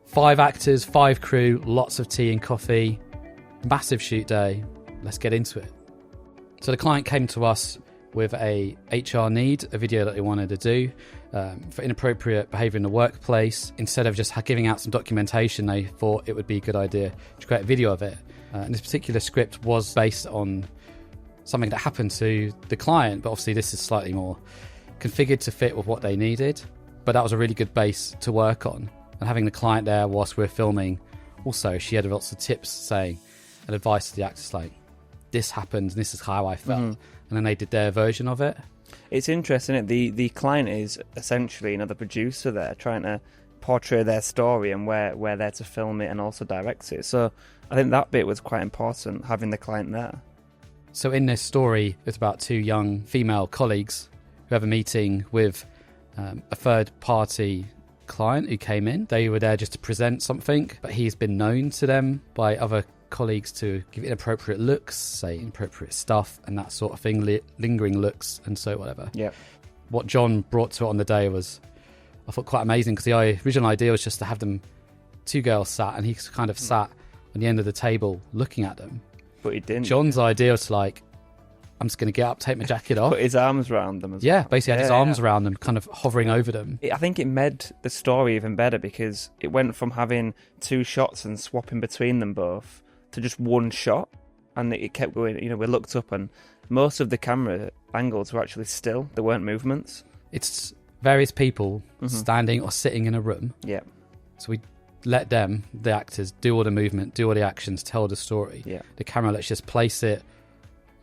5 actors, 5 crew, lots of tea and coffee, massive shoot day. Let's get into it. So the client came to us with a HR need, a video that they wanted to do for inappropriate behaviour in the workplace. Instead of just giving out some documentation, they thought it would be a good idea to create a video of it. And this particular script was based on something that happened to the client, but obviously this is slightly more configured to fit with what they needed. But that was a really good base to work on. And having the client there whilst we're filming, also she had lots of tips saying and advice to the actors like, this happened, this is how I felt. And then they did their version of it. It's interesting, isn't it? The client is essentially another producer there trying to portray their story, and we're there to film it and also direct it. So I think that bit was quite important, having the client there. So in this story, it's about 2 young female colleagues who have a meeting with a third-party client who came in. They were there just to present something, but he's been known to them by other colleagues to give inappropriate looks, say inappropriate stuff and that sort of thing, lingering looks and so whatever. Yeah. What John brought to it on the day was, I thought, quite amazing, because the original idea was just to have them 2 girls sat, and he kind of sat on the end of the table looking at them. But he didn't. John's idea was like, I'm just going to get up, take my jacket off. Put his arms around them as well. Basically had his arms yeah. around them, kind of hovering over them. I think it made the story even better, because it went from having 2 shots and swapping between them both to just 1 shot, and it kept going. You know, we looked up and most of the camera angles were actually still. There weren't movements. It's various people standing or sitting in a room. Yeah. So we let them, the actors, do all the movement, do all the actions, tell the story. Yeah. The camera, let's just place it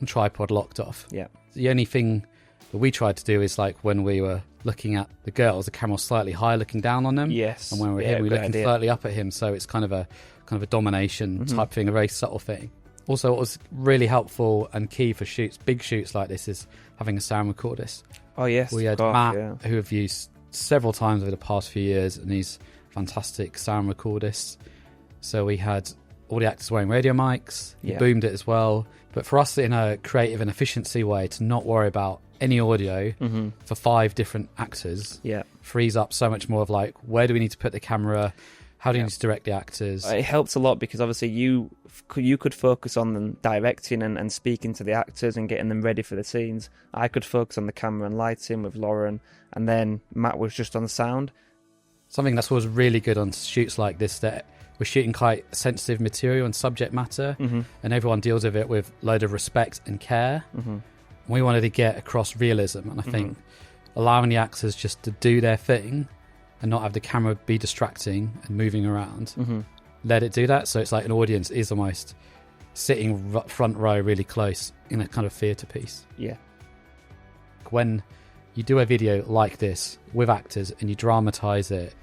on tripod locked off. Yeah. The only thing that we tried to do is, like, when we were looking at the girls, the camera was slightly high looking down on them. Yes. And when we were here, we were looking slightly up at him. So it's kind of a domination type thing, a very subtle thing. Also, what was really helpful and key for shoots, big shoots like this, is having a sound recordist. Oh, yes. We had Matt, who I've used several times over the past few years, and he's fantastic sound recordist. So we had all the actors wearing radio mics. He boomed it as well. But for us, in a creative and efficiency way, to not worry about any audio for 5 different actors frees up so much more of, like, where do we need to put the camera? How do you need to direct the actors? It helps a lot, because obviously you could focus on them directing and speaking to the actors and getting them ready for the scenes. I could focus on the camera and lighting with Lauren, and then Matt was just on sound. Something that's always really good on shoots like this, that we're shooting quite sensitive material and subject matter, and everyone deals with it with a load of respect and care. We wanted to get across realism, and I think allowing the actors just to do their thing and not have the camera be distracting and moving around, let it do that. So it's like an audience is almost sitting front row really close in a kind of theatre piece. Yeah. When you do a video like this with actors and you dramatise it,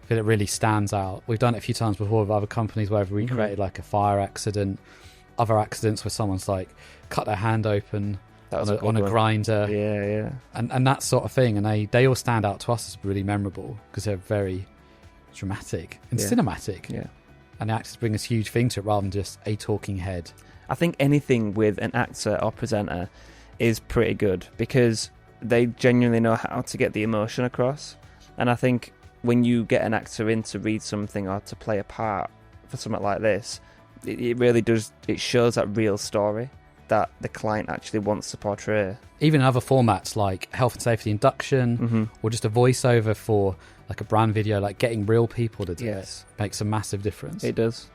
I feel it really stands out. We've done it a few times before with other companies where we recreated like a fire accident, other accidents where someone's like cut their hand open on a grinder. Yeah. And that sort of thing. And they all stand out to us as really memorable because they're very dramatic and cinematic. Yeah. And the actors bring this huge thing to it rather than just a talking head. I think anything with an actor or presenter is pretty good, because they genuinely know how to get the emotion across. And I think when you get an actor in to read something or to play a part for something like this, it really does, it shows that real story that the client actually wants to portray. Even in other formats like health and safety induction, or just a voiceover for like a brand video, like getting real people to do it makes a massive difference. It does.